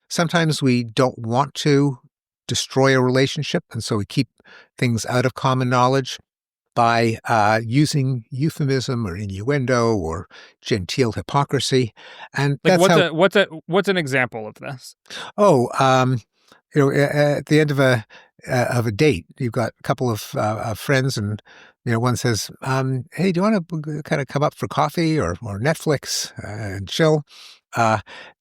Sometimes we don't want to destroy a relationship, and so we keep things out of common knowledge by using euphemism or innuendo or genteel hypocrisy. And Like that's how, what's an example of this? oh, at the end of a date, you've got a couple of friends, and one says, "Hey, do you want to kind of come up for coffee or Netflix and chill?"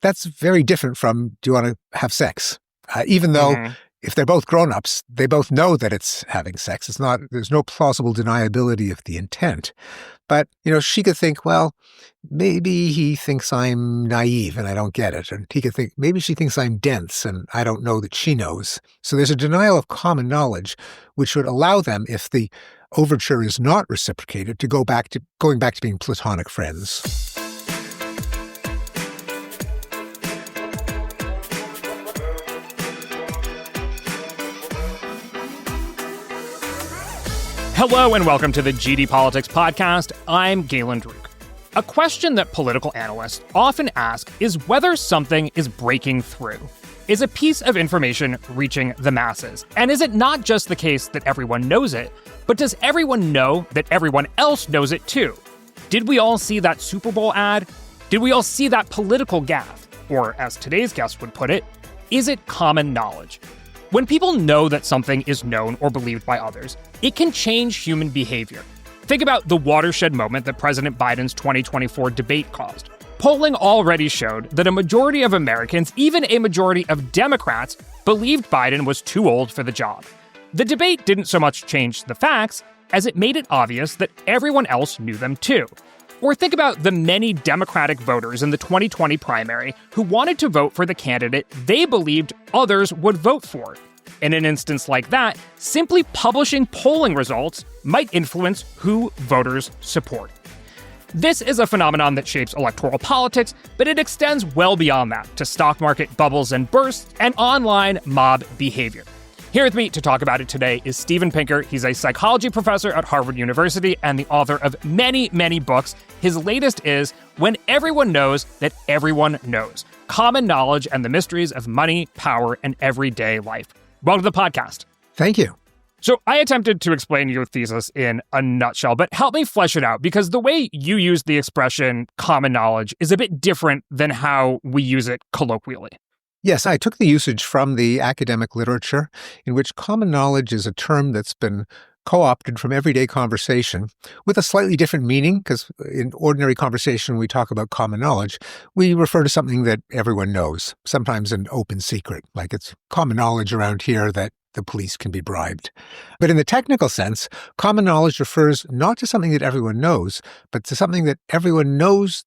That's very different from, "Do you want to have sex?" Even though Mm-hmm. if they're both grown-ups, they both know that it's having sex. There's no plausible deniability of the intent. But, she could think, well, maybe he thinks I'm naive and I don't get it. And he could think, maybe she thinks I'm dense and I don't know that she knows. So there's a denial of common knowledge, which would allow them, if the overture is not reciprocated, to going back to being platonic friends. Hello and welcome to the GD Politics Podcast. I'm Galen Druk. A question that political analysts often ask is whether something is breaking through. Is a piece of information reaching the masses? And is it not just the case that everyone knows it, but does everyone know that everyone else knows it too? Did we all see that Super Bowl ad? Did we all see that political gaffe? Or as today's guest would put it, is it common knowledge? When people know that something is known or believed by others, it can change human behavior. Think about the watershed moment that President Biden's 2024 debate caused. Polling already showed that a majority of Americans, even a majority of Democrats, believed Biden was too old for the job. The debate didn't so much change the facts as it made it obvious that everyone else knew them too. Or think about the many Democratic voters in the 2020 primary who wanted to vote for the candidate they believed others would vote for. In an instance like that, simply publishing polling results might influence who voters support. This is a phenomenon that shapes electoral politics, but it extends well beyond that to stock market bubbles and bursts and online mob behavior. Here with me to talk about it today is Steven Pinker. He's a psychology professor at Harvard University and the author of many, many books. His latest is When Everyone Knows That Everyone Knows: Common Knowledge and the Mysteries of Money, Power, and Everyday Life. Welcome to the podcast. Thank you. So I attempted to explain your thesis in a nutshell, but help me flesh it out, because the way you use the expression common knowledge is a bit different than how we use it colloquially. Yes, I took the usage from the academic literature, in which common knowledge is a term that's been co-opted from everyday conversation with a slightly different meaning, because in ordinary conversation, we talk about common knowledge. We refer to something that everyone knows, sometimes an open secret, like it's common knowledge around here that the police can be bribed. But in the technical sense, common knowledge refers not to something that everyone knows, but to something that everyone knows,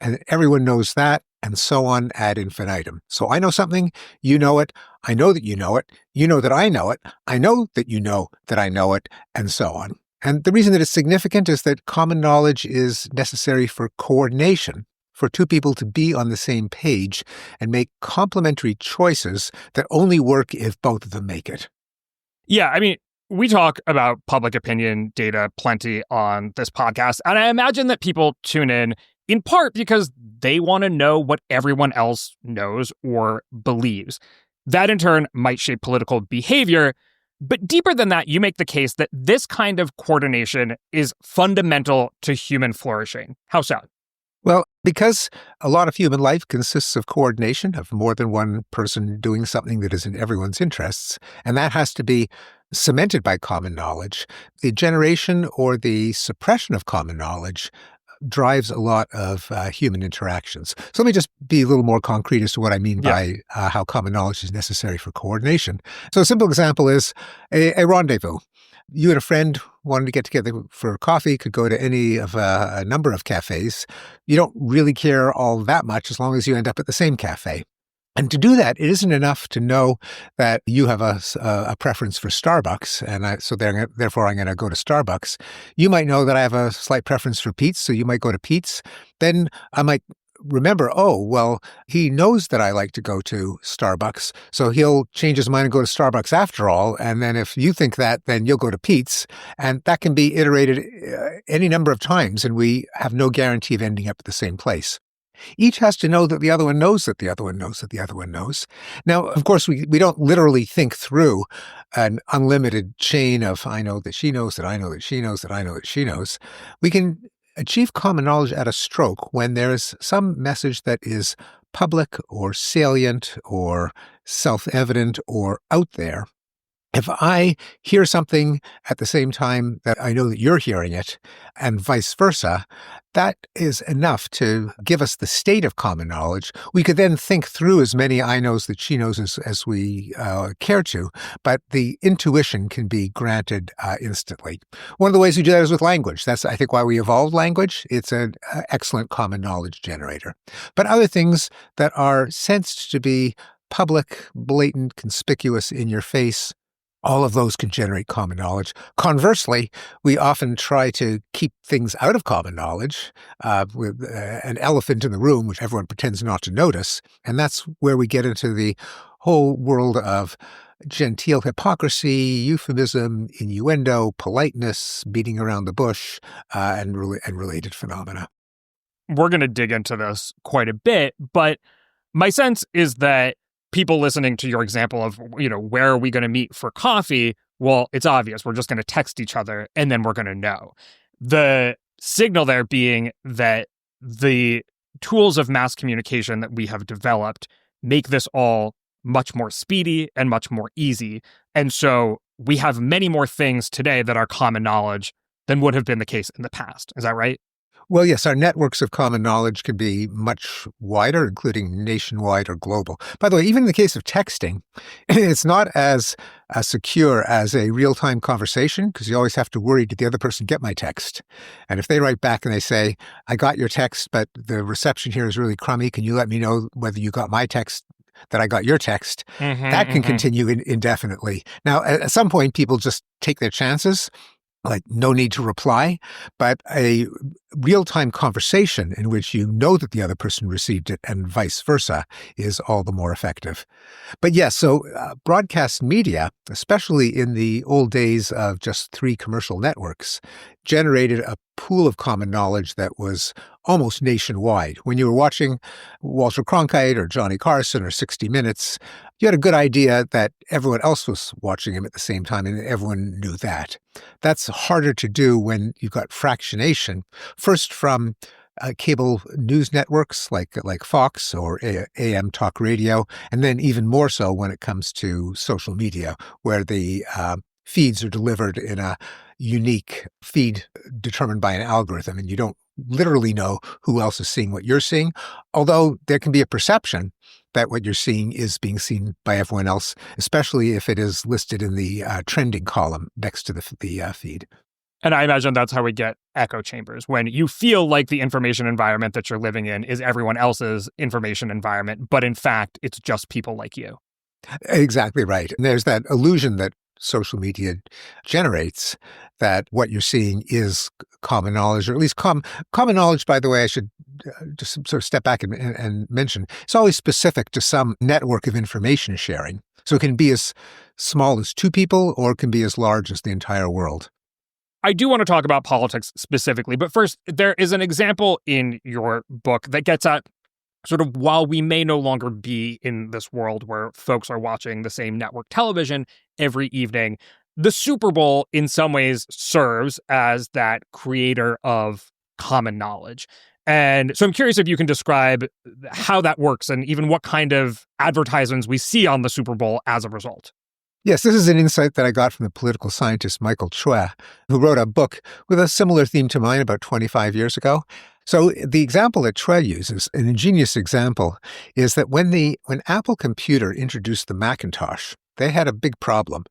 and everyone knows that, and so on ad infinitum. So I know something, you know it, I know that you know it, you know that I know it, I know that you know that I know it, and so on. And the reason that it's significant is that common knowledge is necessary for coordination, for two people to be on the same page and make complementary choices that only work if both of them make it. Yeah, I mean, we talk about public opinion data plenty on this podcast, and I imagine that people tune in part because they want to know what everyone else knows or believes. That in turn might shape political behavior. But deeper than that, you make the case that this kind of coordination is fundamental to human flourishing. How so? Well, because a lot of human life consists of coordination, of more than one person doing something that is in everyone's interests, and that has to be cemented by common knowledge, the generation or the suppression of common knowledge drives a lot of human interactions. So let me just be a little more concrete as to what I mean by how common knowledge is necessary for coordination. So a simple example is a rendezvous. You and a friend wanted to get together for coffee, could go to any of a number of cafes. You don't really care all that much as long as you end up at the same cafe. And to do that, it isn't enough to know that you have a preference for Starbucks, and therefore I'm going to go to Starbucks. You might know that I have a slight preference for Pete's, so you might go to Pete's. Then I might remember, oh, well, he knows that I like to go to Starbucks, so he'll change his mind and go to Starbucks after all. And then if you think that, then you'll go to Pete's. And that can be iterated any number of times, and we have no guarantee of ending up at the same place. Each has to know that the other one knows that the other one knows that the other one knows. Now, of course, we don't literally think through an unlimited chain of I know that she knows that I know that she knows that I know that she knows. We can achieve common knowledge at a stroke when there is some message that is public or salient or self-evident or out there. If I hear something at the same time that I know that you're hearing it, and vice versa, that is enough to give us the state of common knowledge. We could then think through as many I knows that she knows as we care to, but the intuition can be granted instantly. One of the ways we do that is with language. That's, I think, why we evolved language. It's an excellent common knowledge generator. But other things that are sensed to be public, blatant, conspicuous in your face, all of those can generate common knowledge. Conversely, we often try to keep things out of common knowledge with an elephant in the room, which everyone pretends not to notice. And that's where we get into the whole world of genteel hypocrisy, euphemism, innuendo, politeness, beating around the bush, and related phenomena. We're going to dig into this quite a bit, but my sense is that people listening to your example of, where are we going to meet for coffee? Well, it's obvious. We're just going to text each other and then we're going to know. The signal there being that the tools of mass communication that we have developed make this all much more speedy and much more easy. And so we have many more things today that are common knowledge than would have been the case in the past. Is that right? Well, yes, our networks of common knowledge can be much wider, including nationwide or global. By the way, even in the case of texting, it's not as secure as a real-time conversation because you always have to worry, did the other person get my text? And if they write back and they say, I got your text, but the reception here is really crummy, can you let me know whether you got my text, that I got your text? That can continue indefinitely. Now, at some point, people just take their chances. Like no need to reply, but a real-time conversation in which you know that the other person received it and vice versa is all the more effective. But yes, so broadcast media, especially in the old days of just 3 commercial networks, generated a pool of common knowledge that was almost nationwide. When you were watching Walter Cronkite or Johnny Carson or 60 Minutes, you had a good idea that everyone else was watching him at the same time, and everyone knew that. That's harder to do when you've got fractionation, first from cable news networks like Fox or AM talk radio, and then even more so when it comes to social media, where the feeds are delivered in a unique feed determined by an algorithm, and you don't literally know who else is seeing what you're seeing, although there can be a perception that what you're seeing is being seen by everyone else, especially if it is listed in the trending column next to the feed. And I imagine that's how we get echo chambers, when you feel like the information environment that you're living in is everyone else's information environment, but in fact, it's just people like you. Exactly right. And there's that illusion that social media generates that what you're seeing is common knowledge, or at least common knowledge, by the way, I should just sort of step back and mention, it's always specific to some network of information sharing. So it can be as small as 2 people, or it can be as large as the entire world. I do want to talk about politics specifically, but first, there is an example in your book that gets at sort of, while we may no longer be in this world where folks are watching the same network television every evening, the Super Bowl in some ways serves as that creator of common knowledge. And so I'm curious if you can describe how that works and even what kind of advertisements we see on the Super Bowl as a result. Yes, this is an insight that I got from the political scientist Michael Choi, who wrote a book with a similar theme to mine about 25 years ago. So the example that Choi uses, an ingenious example, is that when Apple Computer introduced the Macintosh, they had a big problem.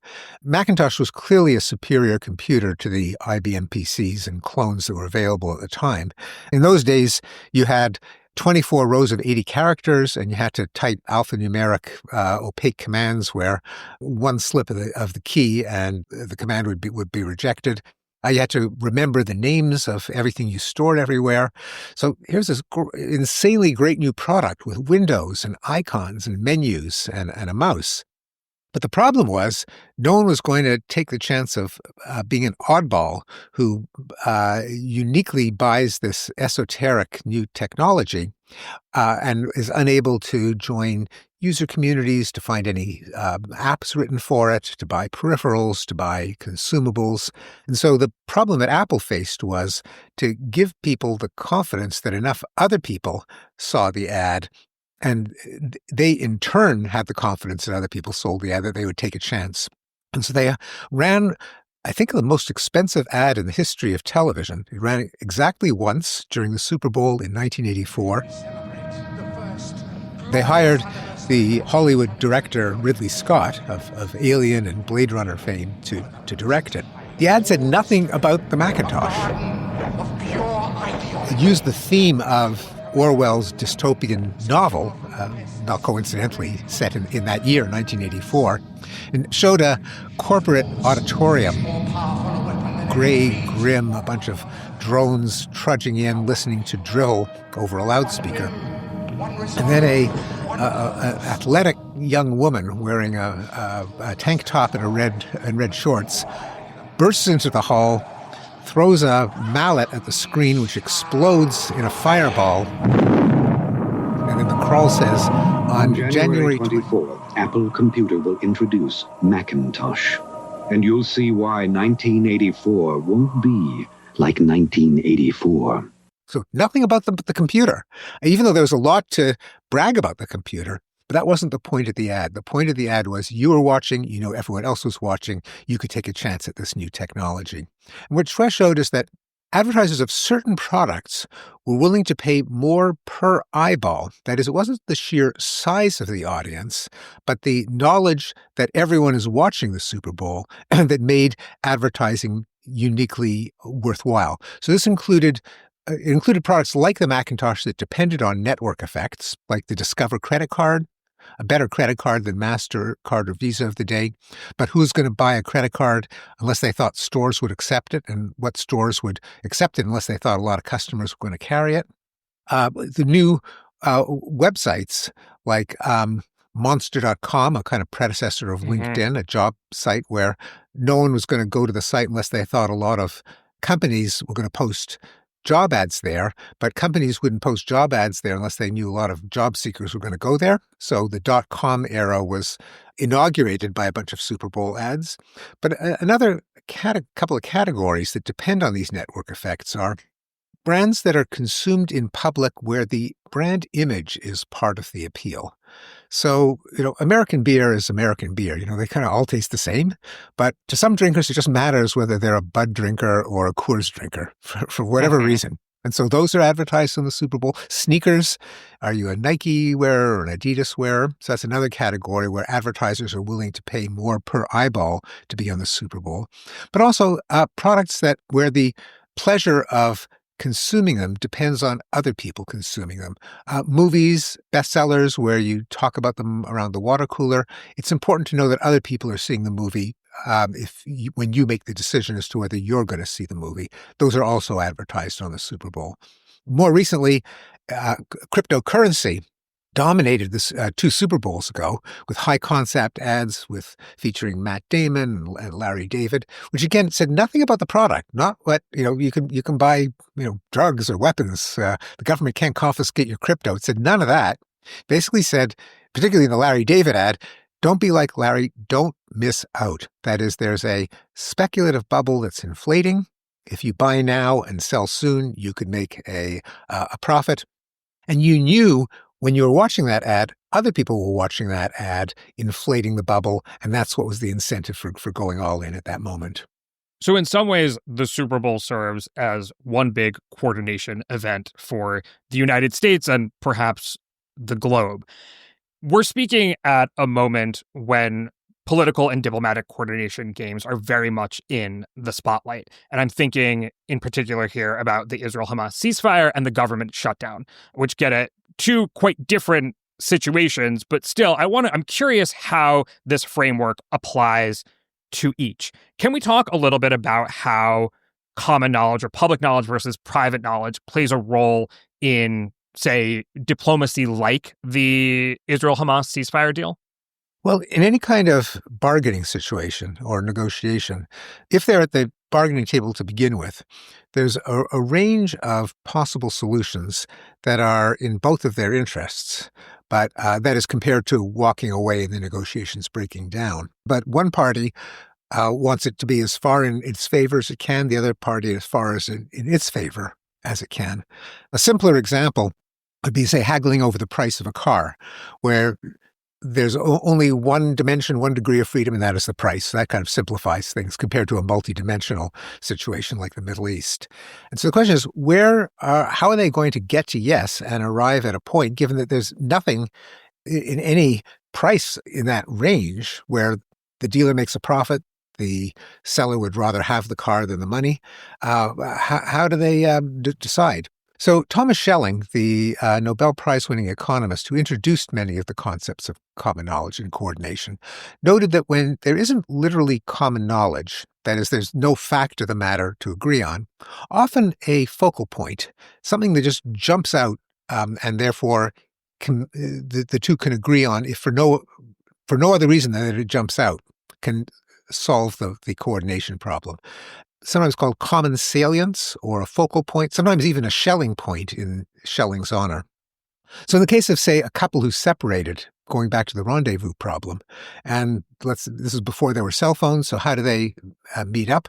Macintosh was clearly a superior computer to the IBM PCs and clones that were available at the time. In those days, you had 24 rows of 80 characters, and you had to type alphanumeric opaque commands where one slip of the key and the command would be rejected. You had to remember the names of everything you stored everywhere. So here's this insanely great new product with windows and icons and menus and a mouse. But the problem was no one was going to take the chance of being an oddball who uniquely buys this esoteric new technology and is unable to join user communities, to find any apps written for it, to buy peripherals, to buy consumables. And so the problem that Apple faced was to give people the confidence that enough other people saw the ad, and they in turn had the confidence that other people sold the ad, that they would take a chance. And so they ran, I think, the most expensive ad in the history of television. It ran exactly once during the Super Bowl in 1984. They hired the Hollywood director Ridley Scott of Alien and Blade Runner fame to direct it. The ad said nothing about the Macintosh. It used the theme of Orwell's dystopian novel, not coincidentally set in that year, 1984, and showed a corporate auditorium, gray, grim, a bunch of drones trudging in, listening to drill over a loudspeaker. And then a athletic young woman wearing a tank top and red shorts bursts into the hall, throws a mallet at the screen, which explodes in a fireball. And then the crawl says, on January 24th, Apple Computer will introduce Macintosh. And you'll see why 1984 won't be like 1984. So nothing about the computer, even though there was a lot to brag about the computer. But that wasn't the point of the ad. The point of the ad was you were watching, you know, everyone else was watching, you could take a chance at this new technology. And what Shresh showed is that advertisers of certain products were willing to pay more per eyeball. That is, it wasn't the sheer size of the audience, but the knowledge that everyone is watching the Super Bowl that made advertising uniquely worthwhile. So this included products like the Macintosh that depended on network effects, like the Discover credit card, a better credit card than MasterCard or Visa of the day. But who's going to buy a credit card unless they thought stores would accept it, and what stores would accept it unless they thought a lot of customers were going to carry it? The new websites like Monster.com, a kind of predecessor of LinkedIn, a job site where no one was going to go to the site unless they thought a lot of companies were going to post job ads there, but companies wouldn't post job ads there unless they knew a lot of job seekers were going to go there. So the .com era was inaugurated by a bunch of Super Bowl ads. But another couple of categories that depend on these network effects are brands that are consumed in public where the brand image is part of the appeal. So, American beer is American beer. They kind of all taste the same. But to some drinkers, it just matters whether they're a Bud drinker or a Coors drinker for whatever reason. And so those are advertised on the Super Bowl. Sneakers, are you a Nike wearer or an Adidas wearer? So that's another category where advertisers are willing to pay more per eyeball to be on the Super Bowl. But also products where the pleasure of consuming them depends on other people consuming them. Movies, bestsellers, where you talk about them around the water cooler. It's important to know that other people are seeing the movie when you make the decision as to whether you're going to see the movie. Those are also advertised on the Super Bowl. More recently, cryptocurrency dominated this 2 Super Bowls ago with high concept ads featuring Matt Damon and Larry David, which again said nothing about the product, not what, you can buy, drugs or weapons. The government can't confiscate your crypto. It said none of that. Basically said, particularly in the Larry David ad, don't be like Larry, don't miss out. That is, there's a speculative bubble that's inflating. If you buy now and sell soon, you could make a profit. And you knew when you were watching that ad, other people were watching that ad, inflating the bubble, and that's what was the incentive for going all in at that moment. So in some ways, the Super Bowl serves as one big coordination event for the United States and perhaps the globe. We're speaking at a moment when political and diplomatic coordination games are very much in the spotlight. And I'm thinking in particular here about the Israel-Hamas ceasefire and the government shutdown, which get at 2 quite different situations, but still, I'm curious how this framework applies to each. Can we talk a little bit about how common knowledge or public knowledge versus private knowledge plays a role in, say, diplomacy like the Israel-Hamas ceasefire deal? Well, in any kind of bargaining situation or negotiation, if they're at the bargaining table to begin with, there's a range of possible solutions that are in both of their interests, but that is compared to walking away and the negotiations breaking down. But one party wants it to be as far in its favor as it can, the other party as far as in its favor as it can. A simpler example would be, say, haggling over the price of a car, where there's only one dimension, one degree of freedom, and that is the price. So that kind of simplifies things compared to a multidimensional situation like the Middle East. And so the question is, how are they going to get to yes and arrive at a point, given that there's nothing in any price in that range where the dealer makes a profit, the seller would rather have the car than the money? How do they decide? So Thomas Schelling, the Nobel Prize-winning economist who introduced many of the concepts of common knowledge and coordination, noted that when there isn't literally common knowledge, that is, there's no fact of the matter to agree on, often a focal point, something that just jumps out, and therefore the two can agree on, if for no other reason than that it jumps out, can solve the coordination problem. Sometimes called common salience or a focal point, sometimes even a Schelling point in Schelling's honor. So in the case of, say, a couple who separated, going back to the rendezvous problem, and this is before there were cell phones, so how do they meet up?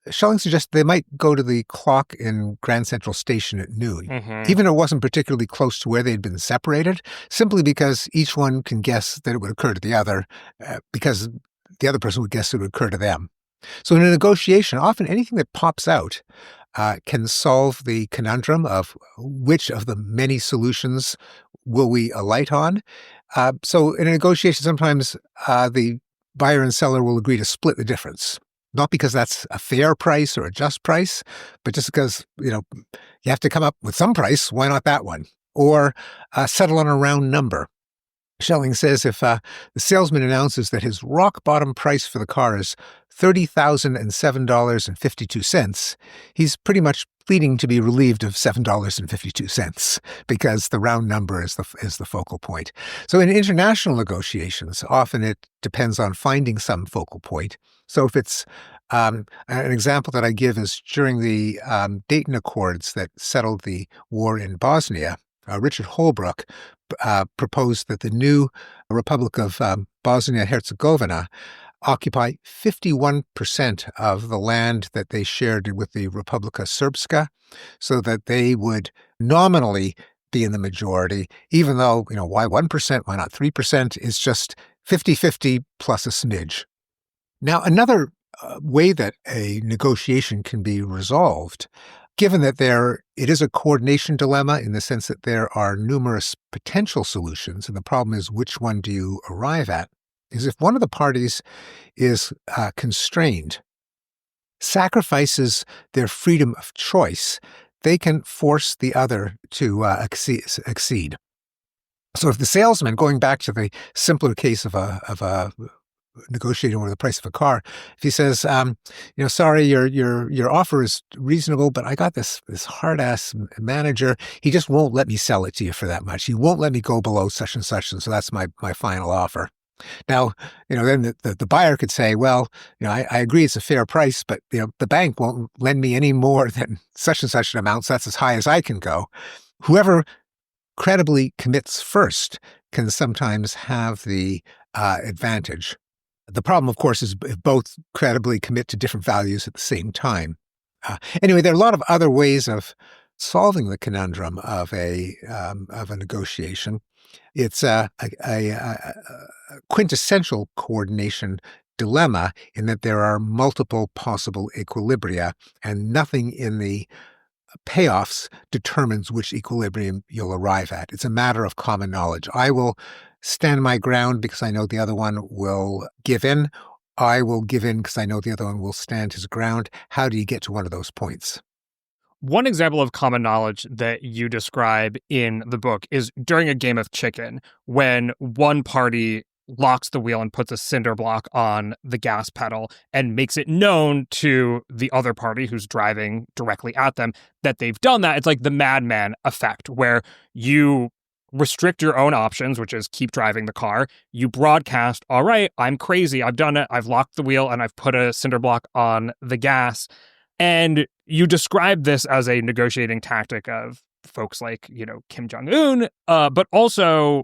Schelling suggests they might go to the clock in Grand Central Station at noon, even though it wasn't particularly close to where they'd been separated, simply because each one can guess that it would occur to the other, because the other person would guess it would occur to them. So in a negotiation, often anything that pops out can solve the conundrum of which of the many solutions will we alight on. So in a negotiation, sometimes the buyer and seller will agree to split the difference, not because that's a fair price or a just price, but just because, you have to come up with some price. Why not that one? Or settle on a round number. Schelling says if the salesman announces that his rock bottom price for the car is $30,007.52, he's pretty much pleading to be relieved of $7.52 because the round number is the focal point. So in international negotiations, often it depends on finding some focal point. So if it's an example that I give is during the Dayton Accords that settled the war in Bosnia, Richard Holbrooke proposed that the new Republic of Bosnia-Herzegovina occupy 51% of the land that they shared with the Republika Srpska, so that they would nominally be in the majority, even though, why 1%, why not 3%? Is just 50-50 plus a smidge. Now, another way that a negotiation can be resolved, given that it is a coordination dilemma in the sense that there are numerous potential solutions, and the problem is which one do you arrive at, is if one of the parties is constrained, sacrifices their freedom of choice, they can force the other to accede. So if the salesman, going back to the simpler case of a negotiating over the price of a car, if he says, sorry, your offer is reasonable, but I got this hard ass manager. He just won't let me sell it to you for that much. He won't let me go below such, and so that's my final offer. Now, then the buyer could say, well, I agree it's a fair price, but the bank won't lend me any more than such and such an amount. So that's as high as I can go. Whoever credibly commits first can sometimes have the advantage. The problem, of course, is if both credibly commit to different values at the same time. Anyway, there are a lot of other ways of solving the conundrum of a negotiation. It's a quintessential coordination dilemma in that there are multiple possible equilibria, and nothing in the payoffs determines which equilibrium you'll arrive at. It's a matter of common knowledge. I will stand my ground because I know the other one will give in. I will give in because I know the other one will stand his ground. How do you get to one of those points? One example of common knowledge that you describe in the book is during a game of chicken, when one party locks the wheel and puts a cinder block on the gas pedal and makes it known to the other party who's driving directly at them that they've done that. It's like the madman effect, where you restrict your own options, which is keep driving the car. You broadcast, all right, I'm crazy. I've done it. I've locked the wheel and I've put a cinder block on the gas. And you describe this as a negotiating tactic of folks like, Kim Jong-un, but also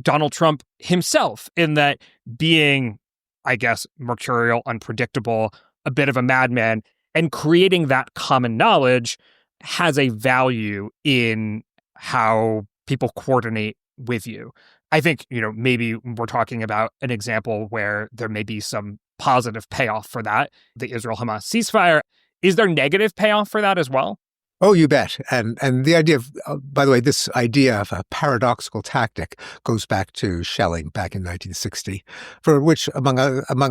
Donald Trump himself, in that being, I guess, mercurial, unpredictable, a bit of a madman, and creating that common knowledge has a value in how people coordinate with you. I think, maybe we're talking about an example where there may be some positive payoff for that, the Israel-Hamas ceasefire. Is there negative payoff for that as well? Oh, you bet. And the idea of, by the way, this idea of a paradoxical tactic goes back to Schelling back in 1960, for which, among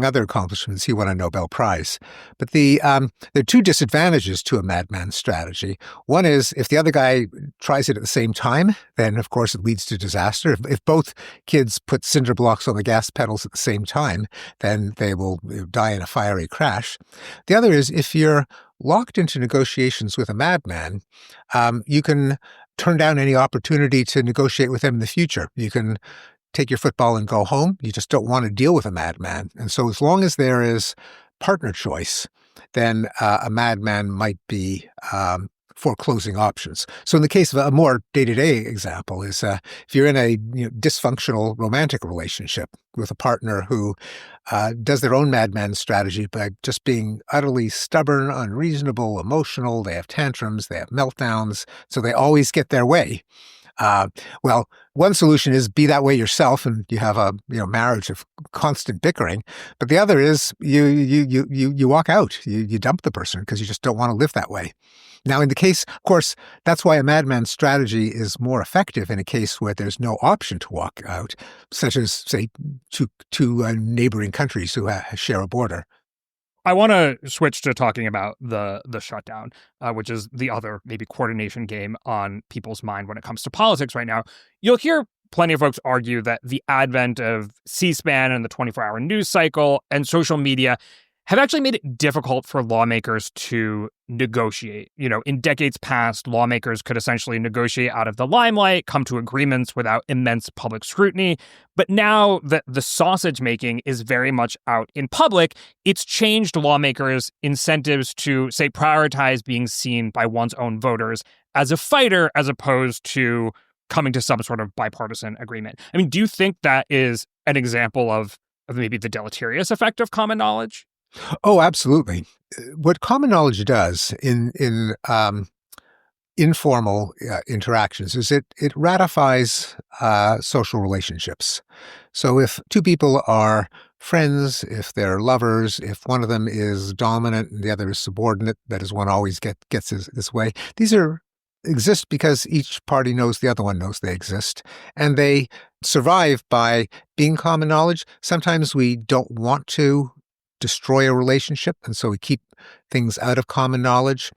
other accomplishments, he won a Nobel Prize. But there are two disadvantages to a madman strategy. One is if the other guy tries it at the same time, then, of course, it leads to disaster. If both kids put cinder blocks on the gas pedals at the same time, then they will die in a fiery crash. The other is if you're locked into negotiations with a madman, you can turn down any opportunity to negotiate with him in the future. You can take your football and go home. You just don't want to deal with a madman. And so as long as there is partner choice, then a madman might be foreclosing options. So in the case of a more day-to-day example is if you're in a dysfunctional romantic relationship with a partner who does their own madman strategy by just being utterly stubborn, unreasonable, emotional, they have tantrums, they have meltdowns, so they always get their way. Well, one solution is be that way yourself, and you have a marriage of constant bickering. But the other is you walk out, you dump the person because you just don't want to live that way. Now, in the case, of course, that's why a madman strategy is more effective in a case where there's no option to walk out, such as, say, two neighboring countries who share a border. I want to switch to talking about the shutdown, which is the other maybe coordination game on people's mind when it comes to politics right now. You'll hear plenty of folks argue that the advent of C-SPAN and the 24-hour news cycle and social media have actually made it difficult for lawmakers to negotiate. In decades past, lawmakers could essentially negotiate out of the limelight, come to agreements without immense public scrutiny. But now that the sausage making is very much out in public, it's changed lawmakers' incentives to, say, prioritize being seen by one's own voters as a fighter as opposed to coming to some sort of bipartisan agreement. I mean, do you think that is an example of maybe the deleterious effect of common knowledge? Oh, absolutely. What common knowledge does in informal interactions is it ratifies social relationships. So if two people are friends, if they're lovers, if one of them is dominant and the other is subordinate, that is, one always gets this way, these exist because each party knows the other one knows they exist, and they survive by being common knowledge. Sometimes we don't want to destroy a relationship, and so we keep things out of common knowledge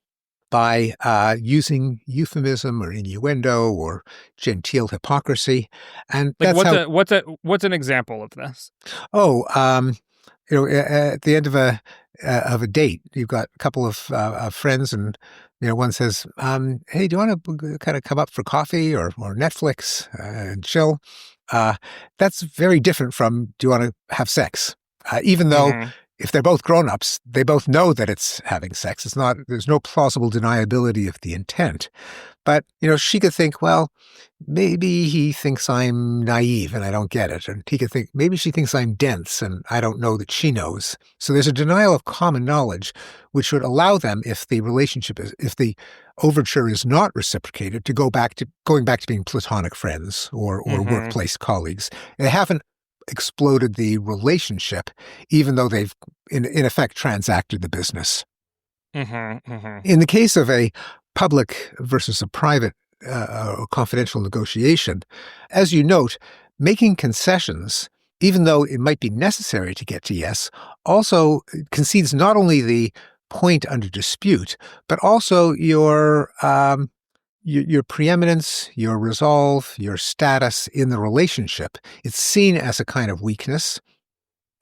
by using euphemism or innuendo or genteel hypocrisy. And like that's what's an example of this? Oh, at the end of a date, you've got a couple of friends, and one says, "Hey, do you want to kind of come up for coffee or Netflix and chill?" That's very different from, "Do you want to have sex?" Even though if they're both grown-ups, they both know that it's having sex. There's no plausible deniability of the intent. But, she could think, well, maybe he thinks I'm naive and I don't get it. And he could think, maybe she thinks I'm dense and I don't know that she knows. So there's a denial of common knowledge, which would allow them, if the overture is not reciprocated, to going back to being platonic friends or workplace colleagues. They haven't exploded the relationship, even though they've in effect transacted the business. In the case of a public versus a private or confidential negotiation, as you note, making concessions, even though it might be necessary to get to yes, also concedes not only the point under dispute, but also your preeminence, your resolve, your status in the relationship. It's seen as a kind of weakness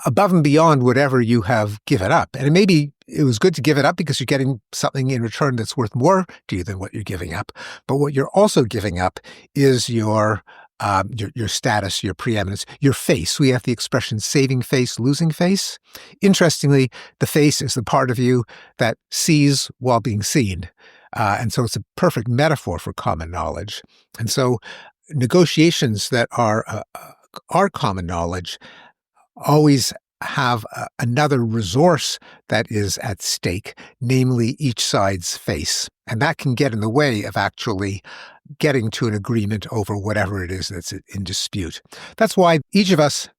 above and beyond whatever you have given up. And it was good to give it up because you're getting something in return that's worth more to you than what you're giving up. But what you're also giving up is your your status, your preeminence, your face. We have the expression saving face, losing face. Interestingly, the face is the part of you that sees while being seen. And so it's a perfect metaphor for common knowledge. And so negotiations that are common knowledge always have another resource that is at stake, namely each side's face. And that can get in the way of actually getting to an agreement over whatever it is that's in dispute. That's why each of us,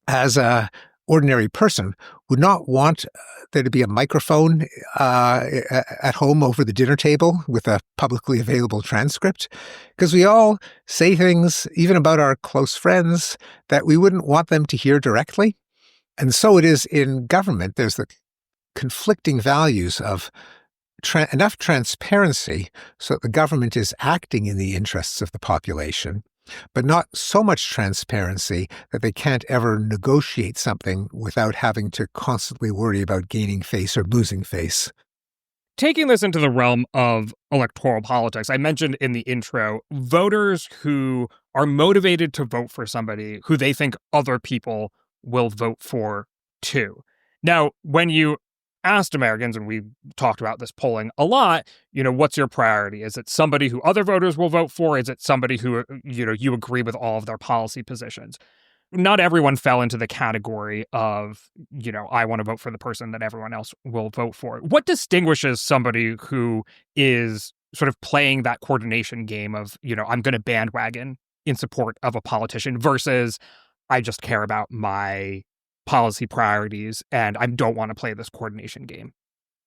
as a ordinary person, would not want there to be a microphone at home over the dinner table with a publicly available transcript, because we all say things, even about our close friends, that we wouldn't want them to hear directly. And so it is in government. There's the conflicting values of enough transparency so that the government is acting in the interests of the population, but not so much transparency that they can't ever negotiate something without having to constantly worry about gaining face or losing face. Taking this into the realm of electoral politics, I mentioned in the intro, voters who are motivated to vote for somebody who they think other people will vote for too. Now, when you asked Americans, and we talked about this polling a lot, what's your priority? Is it somebody who other voters will vote for? Is it somebody who, you agree with all of their policy positions? Not everyone fell into the category of, I want to vote for the person that everyone else will vote for. What distinguishes somebody who is sort of playing that coordination game of, I'm going to bandwagon in support of a politician versus I just care about my policy priorities and I don't want to play this coordination game?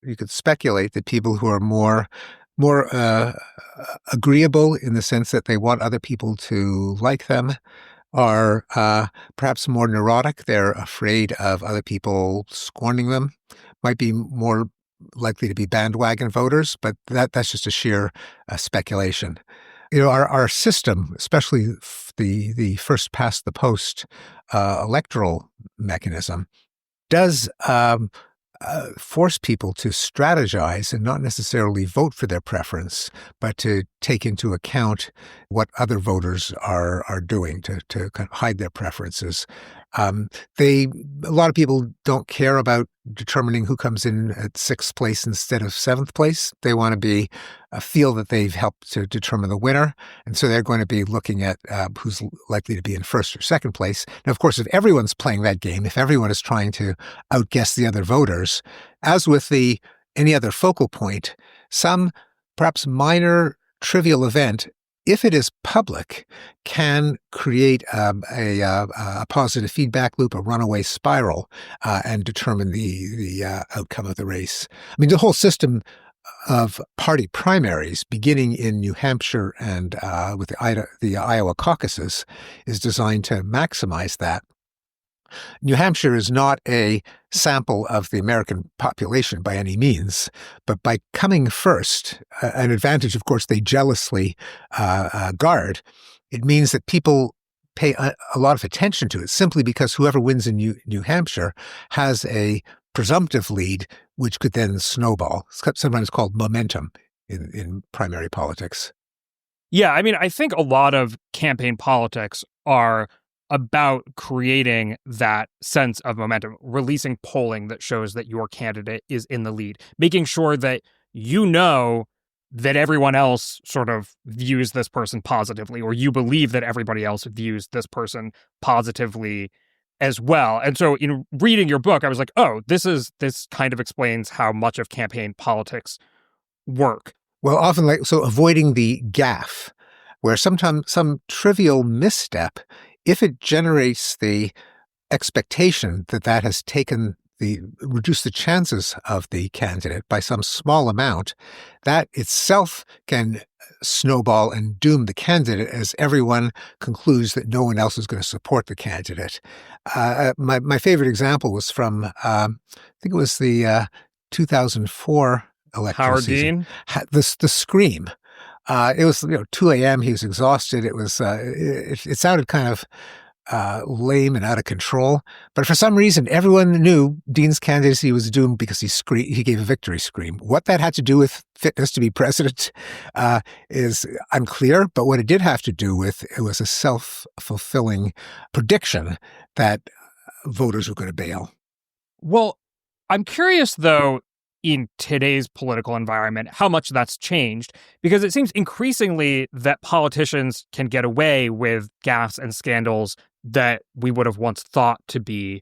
You could speculate that people who are more agreeable in the sense that they want other people to like them are perhaps more neurotic. They're afraid of other people scorning them, might be more likely to be bandwagon voters, but that's just a sheer speculation. Our system, especially the first past the post electoral mechanism, does force people to strategize and not necessarily vote for their preference, but to take into account what other voters are doing to kind of hide their preferences. A lot of people don't care about determining who comes in at sixth place instead of seventh place. They want to feel that they've helped to determine the winner. And so they're going to be looking at who's likely to be in first or second place. Now, of course, if everyone's playing that game, if everyone is trying to outguess the other voters, as with any other focal point, some perhaps minor trivial event, if it is public, can create a positive feedback loop, a runaway spiral, and determine the outcome of the race. I mean, the whole system of party primaries, beginning in New Hampshire and with the Iowa caucuses, is designed to maximize that. New Hampshire is not a sample of the American population by any means, but by coming first, an advantage, of course, they jealously guard, it means that people pay a lot of attention to it simply because whoever wins in New Hampshire has a presumptive lead, which could then snowball. It's sometimes called momentum in primary politics. Yeah, I mean, I think a lot of campaign politics are about creating that sense of momentum, releasing polling that shows that your candidate is in the lead, making sure that that everyone else sort of views this person positively, or you believe that everybody else views this person positively as well. And so in reading your book, I was like, oh, this kind of explains how much of campaign politics work. Well, often avoiding the gaffe, where sometimes some trivial misstep, if it generates the expectation that has reduced the chances of the candidate by some small amount, that itself can snowball and doom the candidate as everyone concludes that no one else is going to support the candidate. My favorite example was from, I think it was the 2004 electoral Howard season. Dean? The scream. It was 2 a.m. He was exhausted. It was it sounded kind of lame and out of control. But for some reason, everyone knew Dean's candidacy was doomed because he gave a victory scream. What that had to do with fitness to be president is unclear. But what it did have to do with, it was a self-fulfilling prediction that voters were going to bail. Well, I'm curious, though, in today's political environment, how much that's changed, because it seems increasingly that politicians can get away with gaffes and scandals that we would have once thought to be,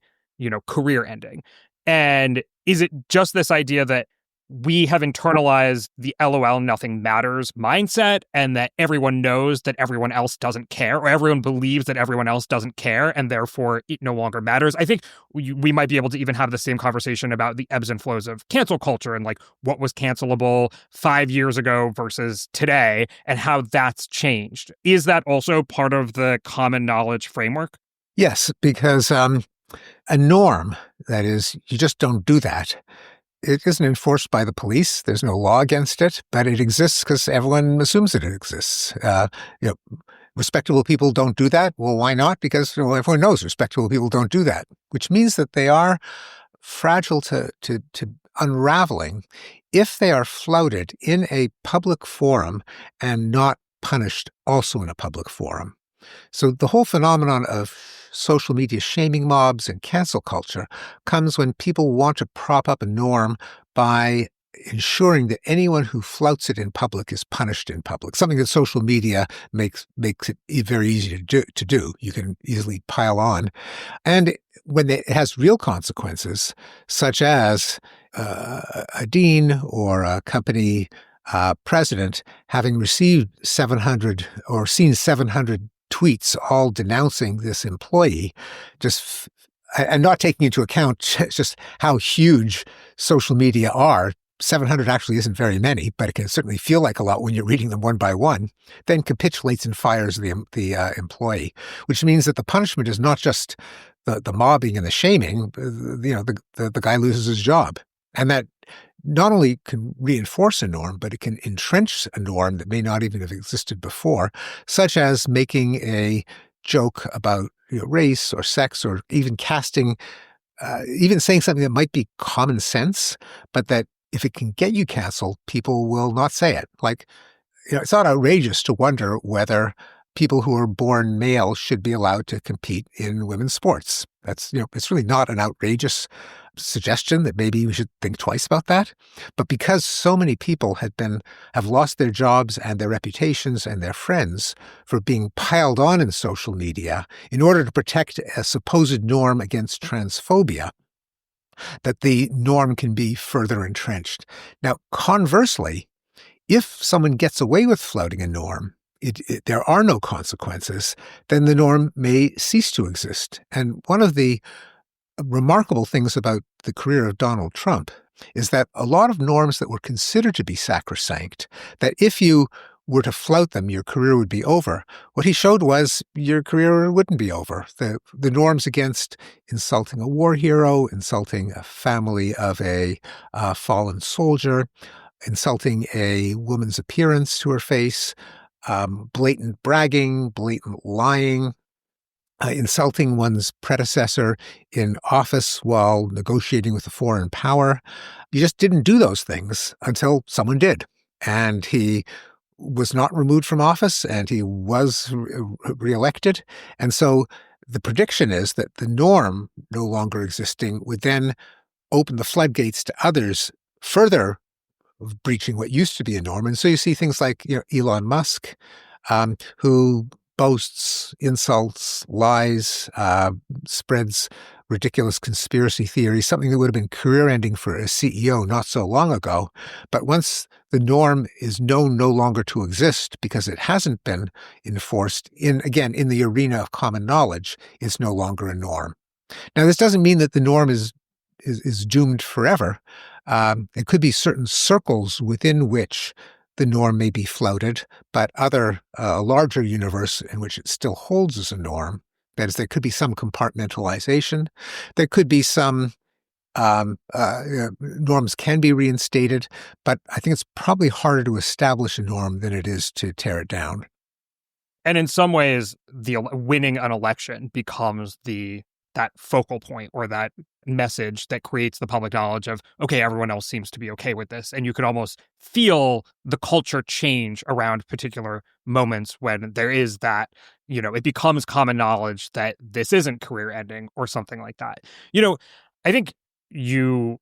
career ending. And is it just this idea that we have internalized the LOL nothing matters mindset, and that everyone knows that everyone else doesn't care, or everyone believes that everyone else doesn't care, and therefore it no longer matters? I think we might be able to even have the same conversation about the ebbs and flows of cancel culture and like what was cancelable 5 years ago versus today and how that's changed. Is that also part of the common knowledge framework? Yes, because a norm, that is, you just don't do that. It isn't enforced by the police. There's no law against it, but it exists because everyone assumes that it exists. Respectable people don't do that. Well, why not? Because everyone knows respectable people don't do that, which means that they are fragile to unraveling if they are flouted in a public forum and not punished also in a public forum. So the whole phenomenon of social media shaming mobs and cancel culture comes when people want to prop up a norm by ensuring that anyone who flouts it in public is punished in public, something that social media makes it very easy to do. You can easily pile on. And when it has real consequences, such as a dean or a company president having received 700 or seen 700 tweets all denouncing this employee, and not taking into account just how huge social media are. 700 actually isn't very many, but it can certainly feel like a lot when you're reading them one by one, then capitulates and fires the employee, which means that the punishment is not just the mobbing and the shaming. The guy loses his job. And that not only can reinforce a norm, but it can entrench a norm that may not even have existed before, such as making a joke about race or sex, or even even saying something that might be common sense, but that if it can get you canceled, people will not say it. Like, it's not outrageous to wonder whether people who are born male should be allowed to compete in women's sports. That's, it's really not an outrageous suggestion that maybe we should think twice about that. But because so many people have lost their jobs and their reputations and their friends for being piled on in social media in order to protect a supposed norm against transphobia, that the norm can be further entrenched. Now, conversely, if someone gets away with flouting a norm, there are no consequences, then the norm may cease to exist. And one of the remarkable things about the career of Donald Trump is that a lot of norms that were considered to be sacrosanct, that if you were to flout them, your career would be over. What he showed was your career wouldn't be over. The norms against insulting a war hero, insulting a family of a fallen soldier, insulting a woman's appearance to her face, blatant bragging, blatant lying, insulting one's predecessor in office while negotiating with a foreign power. You just didn't do those things until someone did. And he was not removed from office, and he was reelected. And so the prediction is that the norm no longer existing would then open the floodgates to others further breaching what used to be a norm. And so you see things like Elon Musk, who boasts, insults, lies, spreads ridiculous conspiracy theories, something that would have been career-ending for a CEO not so long ago. But once the norm is known no longer to exist because it hasn't been enforced in the arena of common knowledge, it's no longer a norm. Now, this doesn't mean that the norm is doomed forever. It could be certain circles within which the norm may be flouted, but a larger universe in which it still holds as a norm. That is, there could be some compartmentalization. There could be some norms can be reinstated, but I think it's probably harder to establish a norm than it is to tear it down. And in some ways, winning an election becomes that focal point or that message that creates the public knowledge of, okay, everyone else seems to be okay with this. And you could almost feel the culture change around particular moments when there is that, it becomes common knowledge that this isn't career ending or something like that. I think you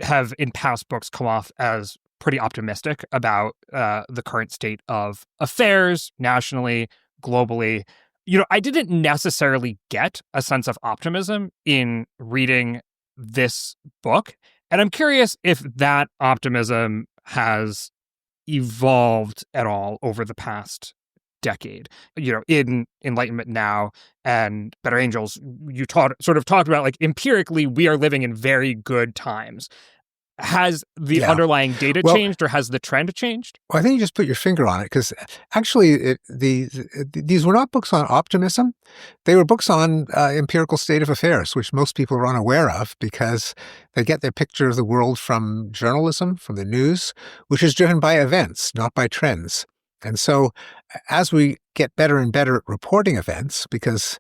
have in past books come off as pretty optimistic about the current state of affairs nationally, globally. I didn't necessarily get a sense of optimism in reading this book. And I'm curious if that optimism has evolved at all over the past decade. In Enlightenment Now and Better Angels, you sort of talked about, like, empirically, we are living in very good times. Has the underlying data changed, or has the trend changed? Well, I think you just put your finger on it, because actually these were not books on optimism. They were books on empirical state of affairs, which most people are unaware of because they get their picture of the world from journalism, from the news, which is driven by events, not by trends. And so as we get better and better at reporting events, because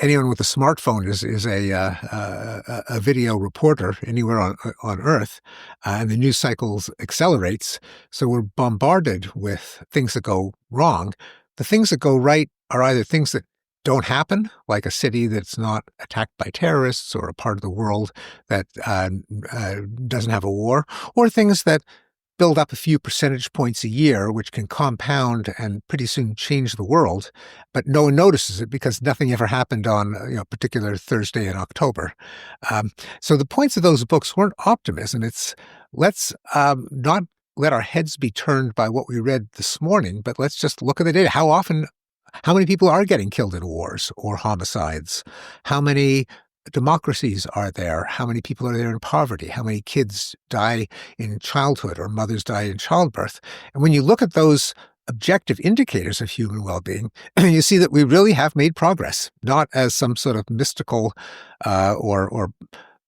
anyone with a smartphone is a video reporter anywhere on Earth, and the news cycles accelerates. So we're bombarded with things that go wrong. The things that go right are either things that don't happen, like a city that's not attacked by terrorists, or a part of the world that doesn't have a war, or things that build up a few percentage points a year, which can compound and pretty soon change the world, but no one notices it because nothing ever happened on a particular Thursday in October. So the points of those books weren't optimism. It's let's not let our heads be turned by what we read this morning, but let's just look at the data. How many people are getting killed in wars or homicides? How many democracies are there? How many people are there in poverty? How many kids die in childhood or mothers die in childbirth? And when you look at those objective indicators of human well-being, you see that we really have made progress, not as some sort of mystical or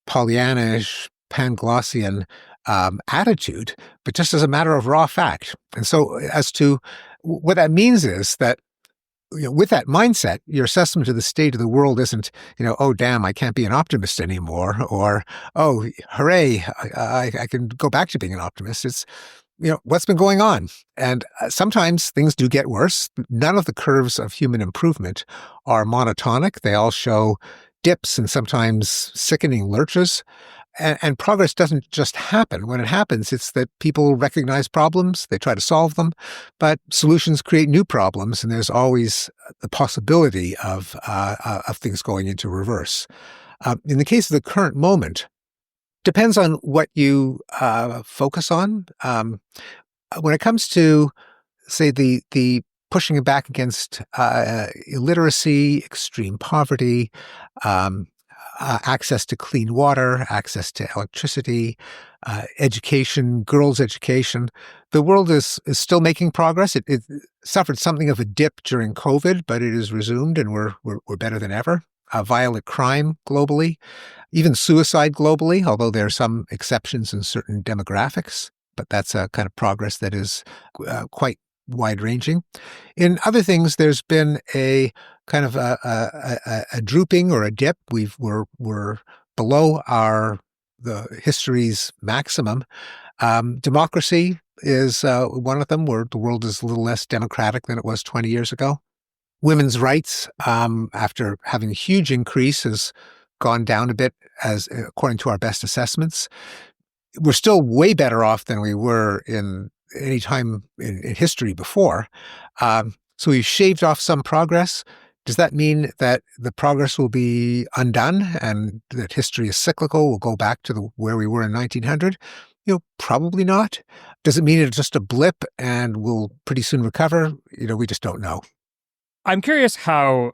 Pollyannish, Panglossian attitude, but just as a matter of raw fact. And so as to what that means is that with that mindset, your assessment of the state of the world isn't, oh, damn, I can't be an optimist anymore, or, oh, hooray, I can go back to being an optimist. It's, what's been going on? And sometimes things do get worse. None of the curves of human improvement are monotonic. They all show dips and sometimes sickening lurches. And progress doesn't just happen. When it happens, it's that people recognize problems, they try to solve them, but solutions create new problems, and there's always the possibility of things going into reverse. In the case of the current moment, depends on what you focus on. When it comes to, say, the pushing back against illiteracy, extreme poverty, access to clean water, access to electricity, education, girls' education. The world is still making progress. It suffered something of a dip during COVID, but it has resumed, and we're better than ever. Violent crime globally, even suicide globally, although there are some exceptions in certain demographics, but that's a kind of progress that is quite wide-ranging. In other things, there's been a kind of a drooping or a dip. We're below the history's maximum. Democracy is one of them, where the world is a little less democratic than it was 20 years ago. Women's rights, after having a huge increase, has gone down a bit, as according to our best assessments. We're still way better off than we were in any time in history before. So we've shaved off some progress. Does that mean that the progress will be undone and that history is cyclical? We'll go back to where we were in 1900? Probably not. Does it mean it's just a blip and we'll pretty soon recover? We just don't know. I'm curious how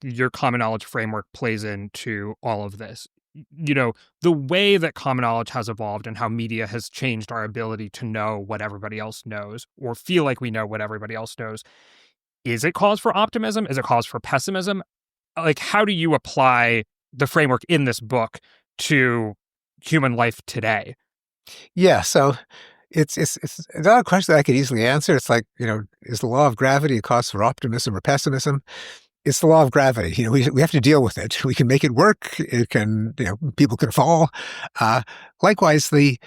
your common knowledge framework plays into all of this. The way that common knowledge has evolved and how media has changed our ability to know what everybody else knows or feel like we know what everybody else knows. Is it cause for optimism? Is it cause for pessimism? Like, how do you apply the framework in this book to human life today? Yeah. So It's not a question that I could easily answer. It's like, is the law of gravity a cause for optimism or pessimism? It's the law of gravity. We have to deal with it. We can make it work. It can, people can fall. Likewise, the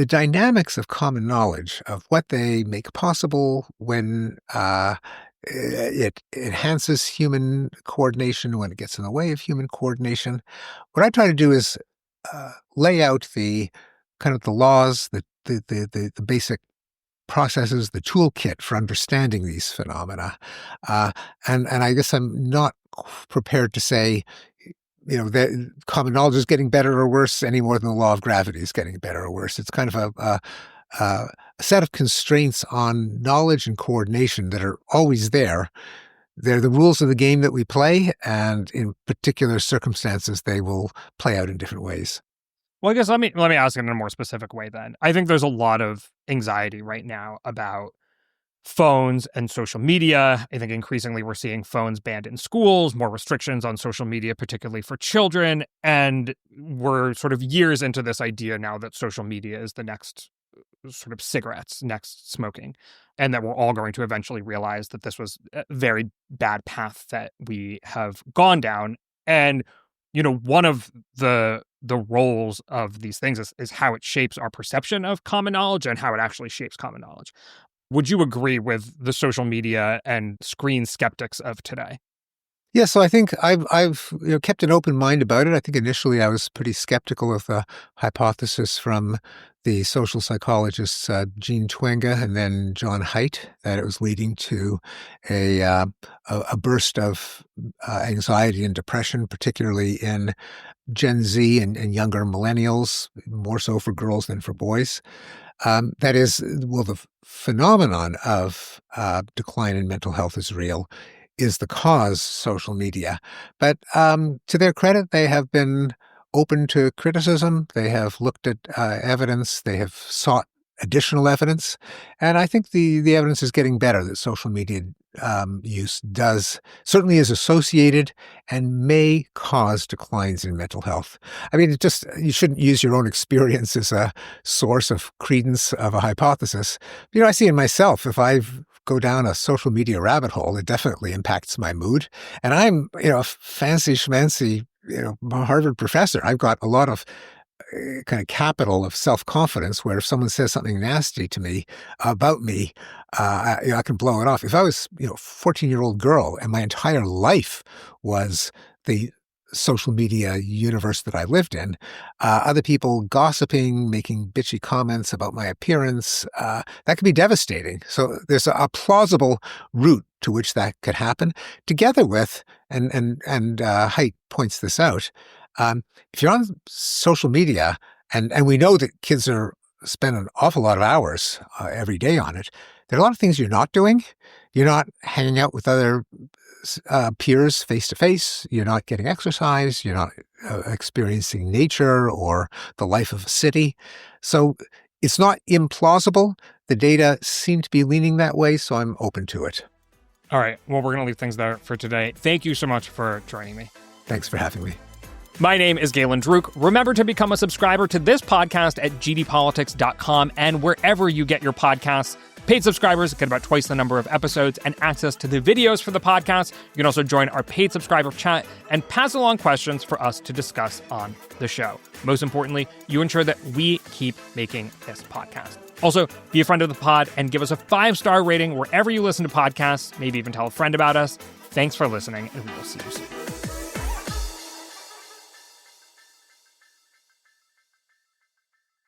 dynamics of common knowledge, of what they make possible when it enhances human coordination, when it gets in the way of human coordination. What I try to do is lay out the kind of the laws, the basic processes, the toolkit for understanding these phenomena. And I guess I'm not prepared to say, that common knowledge is getting better or worse any more than the law of gravity is getting better or worse. It's kind of a set of constraints on knowledge and coordination that are always there. They're the rules of the game that we play, and in particular circumstances, they will play out in different ways. Well, I guess let me ask it in a more specific way then. I think there's a lot of anxiety right now about phones and social media. I think increasingly we're seeing phones banned in schools, more restrictions on social media, particularly for children. And we're sort of years into this idea now that social media is the next sort of cigarettes, next smoking, and that we're all going to eventually realize that this was a very bad path that we have gone down. And, one of the roles of these things is how it shapes our perception of common knowledge and how it actually shapes common knowledge. Would you agree with the social media and screen skeptics of today? Yeah, so I think I've kept an open mind about it. I think initially I was pretty skeptical of the hypothesis from the social psychologists Jean Twenge and then John Haidt that it was leading to a burst of anxiety and depression, particularly in Gen Z and younger millennials, more so for girls than for boys. That is, the phenomenon of decline in mental health is real, is the cause social media. But to their credit, they have been open to criticism. They have looked at evidence. They have sought additional evidence. And I think the evidence is getting better that social media use certainly is associated and may cause declines in mental health. I mean, you shouldn't use your own experience as a source of credence of a hypothesis. I see in myself, if I go down a social media rabbit hole, it definitely impacts my mood. And I'm, a fancy schmancy, Harvard professor. I've got a lot of kind of capital of self-confidence where if someone says something nasty to me about me, I can blow it off. If I was, 14-year-old girl and my entire life was the social media universe that I lived in, other people gossiping, making bitchy comments about my appearance, that could be devastating. So there's a plausible route to which that could happen, together with, and Haidt points this out, if you're on social media, and we know that kids spend an awful lot of hours every day on it, there are a lot of things you're not doing. You're not hanging out with other peers face to face. You're not getting exercise. You're not experiencing nature or the life of a city. So it's not implausible. The data seem to be leaning that way, so I'm open to it. All right. Well, we're going to leave things there for today. Thank you so much for joining me. Thanks for having me. My name is Galen Druk. Remember to become a subscriber to this podcast at gdpolitics.com and wherever you get your podcasts. Paid subscribers get about twice the number of episodes and access to the videos for the podcast. You can also join our paid subscriber chat and pass along questions for us to discuss on the show. Most importantly, you ensure that we keep making this podcast. Also, be a friend of the pod and give us a 5-star rating wherever you listen to podcasts. Maybe even tell a friend about us. Thanks for listening, and we will see you soon.